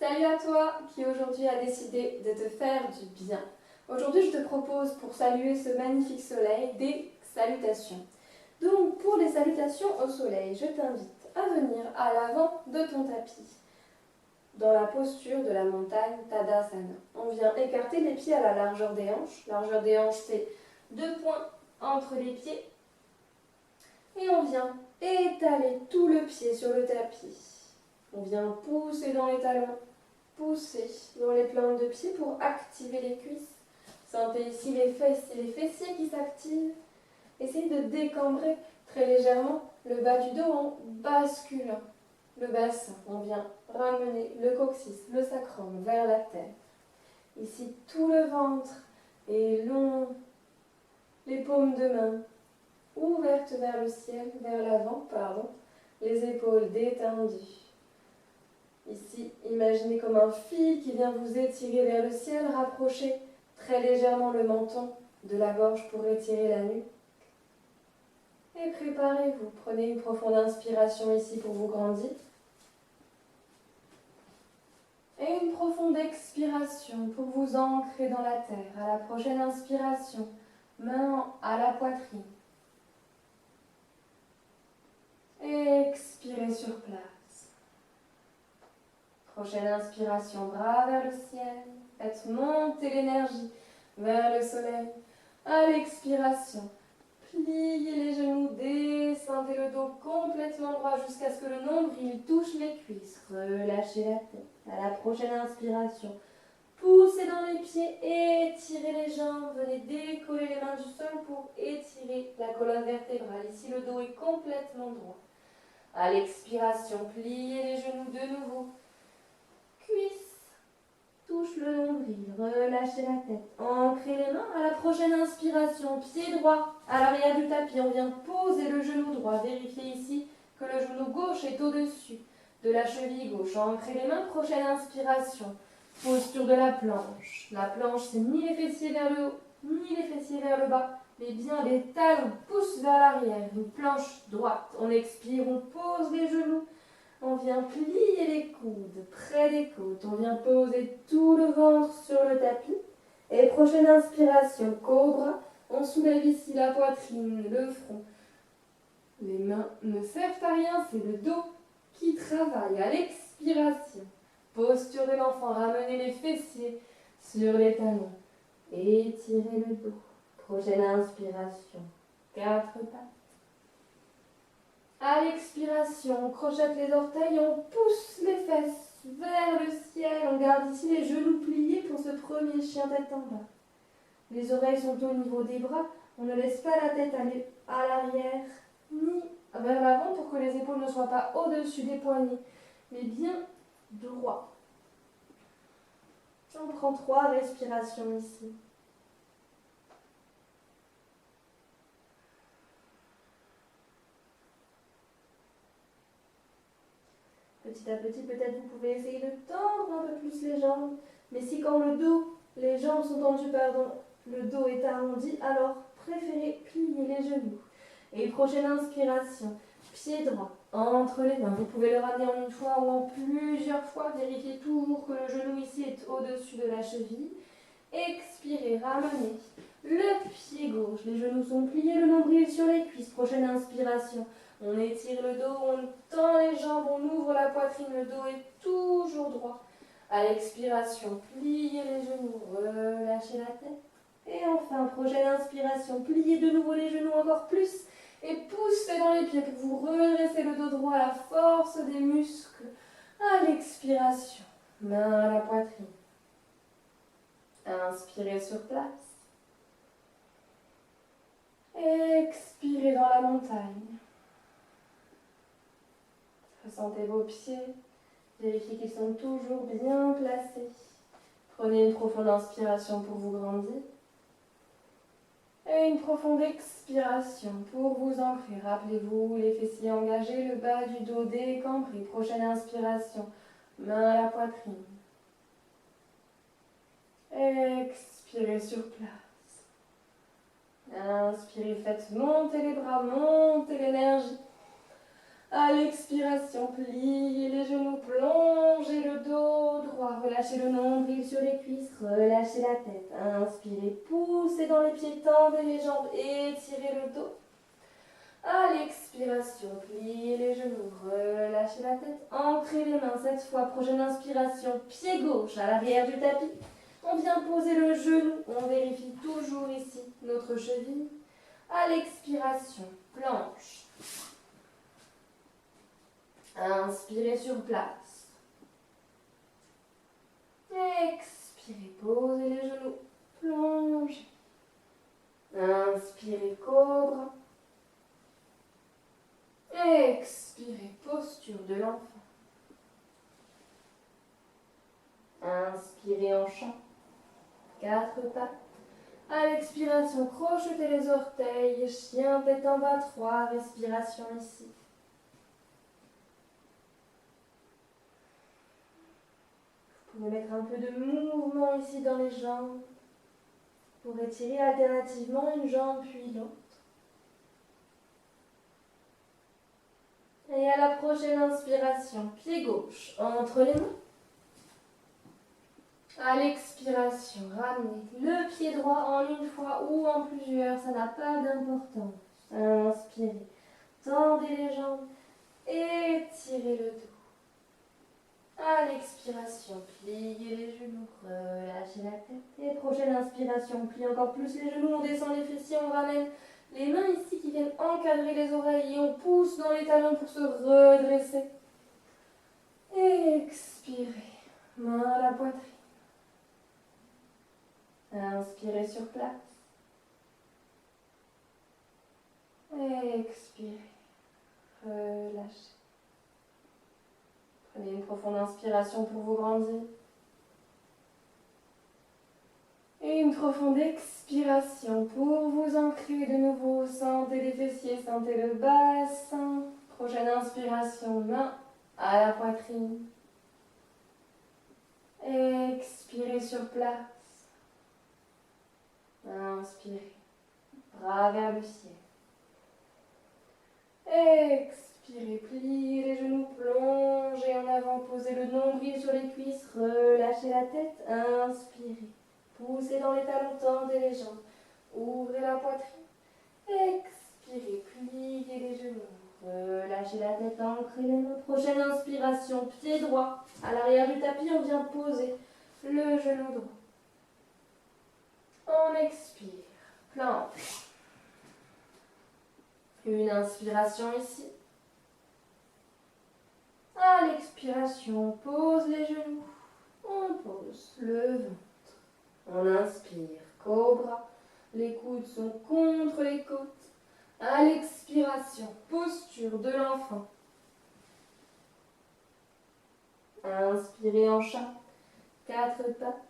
Salut à toi qui aujourd'hui a décidé de te faire du bien. Aujourd'hui, je te propose pour saluer ce magnifique soleil des salutations. Donc, pour les salutations au soleil, je t'invite à venir à l'avant de ton tapis, dans la posture de la montagne Tadasana. On vient écarter les pieds à la largeur des hanches. Largeur des hanches, c'est 2 points entre les pieds. Et on vient étaler tout le pied sur le tapis. On vient pousser dans les talons. Pousser dans les plantes de pied pour activer les cuisses. Sentez ici les fessiers qui s'activent. Essayez de décambrer très légèrement le bas du dos en basculant le bassin. On vient ramener le coccyx, le sacrum vers la terre. Ici, tout le ventre est long. Les paumes de main ouvertes vers le ciel, vers l'avant, pardon. Les épaules détendues. Ici, imaginez comme un fil qui vient vous étirer vers le ciel, rapprochez très légèrement le menton de la gorge pour étirer la nuque. Et préparez-vous, prenez une profonde inspiration ici pour vous grandir. Et une profonde expiration pour vous ancrer dans la terre. À la prochaine inspiration, main à la poitrine. Expirez sur place. Prochaine inspiration, bras vers le ciel. Faites monter l'énergie vers le soleil. À l'expiration, pliez les genoux, descendez le dos complètement droit jusqu'à ce que le nombril touche les cuisses. Relâchez la tête. À la prochaine inspiration, poussez dans les pieds, étirez les jambes. Venez décoller les mains du sol pour étirer la colonne vertébrale. Ici, le dos est complètement droit. À l'expiration, pliez les genoux de nouveau. Cuisse, touche le nombril, relâchez la tête, ancrez les mains. À la prochaine inspiration, pied droit à l'arrière du tapis, on vient poser le genou droit. Vérifiez ici que le genou gauche est au-dessus de la cheville gauche. Ancrez les mains, prochaine inspiration, posture de la planche. La planche, c'est ni les fessiers vers le haut, ni les fessiers vers le bas, mais bien les talons poussent vers l'arrière. Une planche droite, on expire, on pose les genoux. On vient plier les coudes près des côtes. On vient poser tout le ventre sur le tapis. Et prochaine inspiration, cobra. On soulève ici la poitrine, le front. Les mains ne servent à rien, c'est le dos qui travaille. À l'expiration, posture de l'enfant. Ramenez les fessiers sur les talons. Étirez le dos. Prochaine inspiration, 4 pattes. À l'expiration, on crochette les orteils, on pousse les fesses vers le ciel. On garde ici les genoux pliés pour ce premier chien tête en bas. Les oreilles sont au niveau des bras. On ne laisse pas la tête aller à l'arrière ni vers l'avant pour que les épaules ne soient pas au-dessus des poignets, mais bien droit. On prend 3 respirations ici. Petit à petit, peut-être vous pouvez essayer de tendre un peu plus les jambes. Mais si quand les jambes sont tendues, le dos est arrondi, alors préférez plier les genoux. Et prochaine inspiration, pied droit entre les mains. Vous pouvez le ramener en une fois ou en plusieurs fois. Vérifiez toujours que le genou ici est au-dessus de la cheville. Expirez, ramenez le pied gauche. Les genoux sont pliés, le nombril sur les cuisses. Prochaine inspiration. On étire le dos, on tend les jambes, on ouvre la poitrine, le dos est toujours droit. À l'expiration, pliez les genoux, relâchez la tête. Et enfin, prochaine inspiration, pliez de nouveau les genoux encore plus et poussez dans les pieds pour vous redresser le dos droit à la force des muscles. À l'expiration, main à la poitrine. Inspirez sur place. Expirez dans la montagne. Ressentez vos pieds, vérifiez qu'ils sont toujours bien placés. Prenez une profonde inspiration pour vous grandir. Et une profonde expiration pour vous ancrer. Rappelez-vous, les fessiers engagés, le bas du dos décambré. Prochaine inspiration, main à la poitrine. Expirez sur place. Inspirez, faites monter les bras, montez l'énergie. À l'expiration, pliez les genoux, plongez le dos droit. relâchez la tête. Inspirez, poussez dans les pieds, tendez les jambes, étirez le dos. À l'expiration, pliez les genoux, relâchez la tête, ancrez les mains. Cette fois, prochaine inspiration, pied gauche à l'arrière du tapis. On vient poser le genou, on vérifie toujours ici notre cheville. À l'expiration, planche. Inspirez sur place. Expirez, posez les genoux, plongez. Inspirez, cobra. Expirez, posture de l'enfant. Inspirez en chat. 4 pattes. À l'expiration, crochetez les orteils. Chien tête en bas, 3 respirations ici. Vous pouvez mettre un peu de mouvement ici dans les jambes pour étirer alternativement une jambe puis l'autre. Et à la prochaine inspiration, pied gauche entre les mains. À l'expiration, ramenez le pied droit en une fois ou en plusieurs, ça n'a pas d'importance. Inspirez, tendez les jambes, étirez le dos. À l'expiration, pliez les genoux, relâchez la tête. Et prochaine inspiration, pliez encore plus les genoux, on descend les fessiers, on ramène les mains ici qui viennent encadrer les oreilles et on pousse dans les talons pour se redresser. Expirez, main à la poitrine. Inspirez sur place. Expirez, relâchez. Prenez une profonde inspiration pour vous grandir. Et une profonde expiration pour vous ancrer de nouveau. Sentez les fessiers, sentez le bassin. Prochaine inspiration, main à la poitrine. Expirez sur place. Inspirez, bras vers le ciel. Expirez, pliez les genoux, plongez en avant, posez le nombril sur les cuisses, relâchez la tête, inspirez. Poussez dans les talons, tendez les jambes, ouvrez la poitrine. Expirez, pliez les genoux, relâchez la tête, ancrez les mains. Prochaine inspiration, pied droit. À l'arrière du tapis, on vient poser le genou droit. On expire, planche. Une inspiration ici. À l'expiration, on pose les genoux. On pose le ventre. On inspire, cobra. Les coudes sont contre les côtes. À l'expiration, posture de l'enfant. Inspirez en chat. 4 pattes.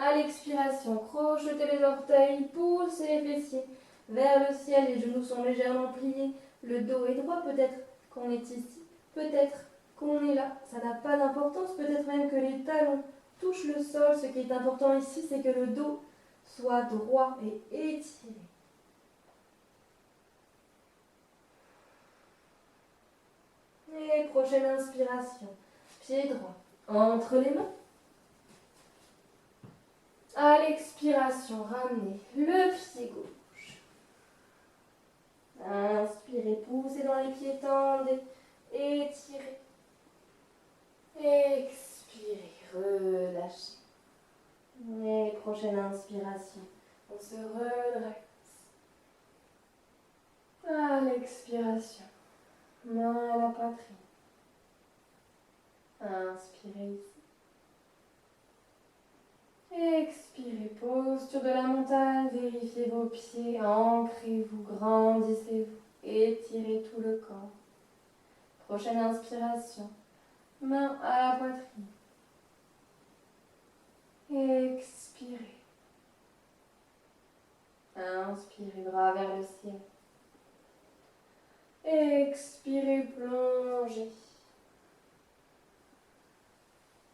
À l'expiration, crochetez les orteils, poussez les fessiers vers le ciel. Les genoux sont légèrement pliés. Le dos est droit. Peut-être qu'on est ici. Peut-être qu'on est là. Ça n'a pas d'importance. Peut-être même que les talons touchent le sol. Ce qui est important ici, c'est que le dos soit droit et étiré. Et prochaine inspiration. Pied droit entre les mains. À l'expiration, ramenez le pied gauche. Inspirez, poussez dans les pieds, tendez, étirez. Expirez, relâchez. Et prochaine inspiration, on se redresse. À l'expiration, main à la poitrine. Inspirez ici. Expirez, posture de la montagne, vérifiez vos pieds, ancrez-vous, grandissez-vous, étirez tout le corps. Prochaine inspiration, main à la poitrine. Expirez. Inspirez, bras vers le ciel. Expirez, plongez.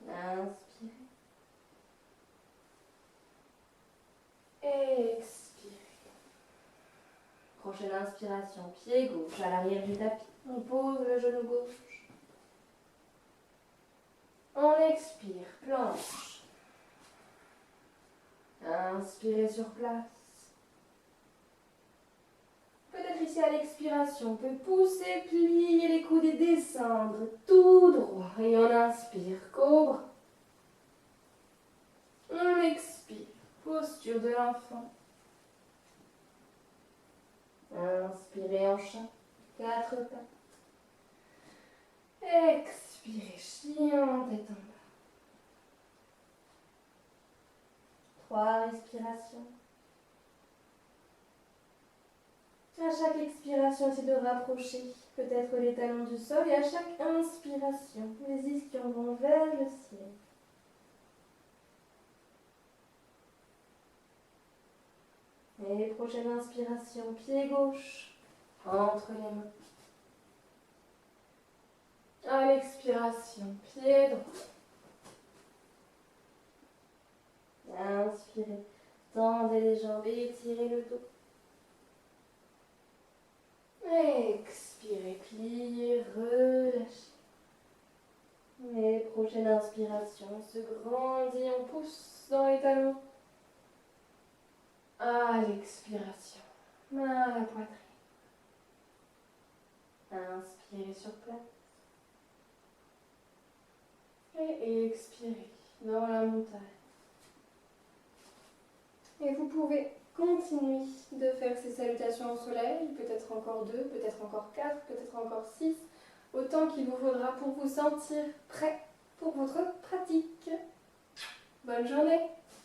Inspirez. Expirez. Prochaine inspiration, pied gauche à l'arrière du tapis. On pose le genou gauche. On expire, planche. Inspirez sur place. Peut-être ici à l'expiration, on peut pousser, plier les coudes et descendre tout droit. Et on inspire, cobra. On expire, posture de l'enfant. Inspirez en chat, 4 pattes. Expirez, chien tête en bas. 3 respirations. À chaque expiration, essayez de rapprocher peut-être les talons du sol et à chaque inspiration, les ischions vont vers le ciel. Et prochaine inspiration, pied gauche entre les mains. À l'expiration, pied droit. Inspirez, tendez les jambes et étirez le dos. Expirez, pliez, relâchez. Et prochaine inspiration, on se grandit, on pousse dans les talons. À l'expiration, main à la poitrine. Inspirez sur place. Et expirez dans la montagne. Et vous pouvez continuer de faire ces salutations au soleil, peut-être encore 2, peut-être encore 4, peut-être encore 6, autant qu'il vous faudra pour vous sentir prêt pour votre pratique. Bonne journée!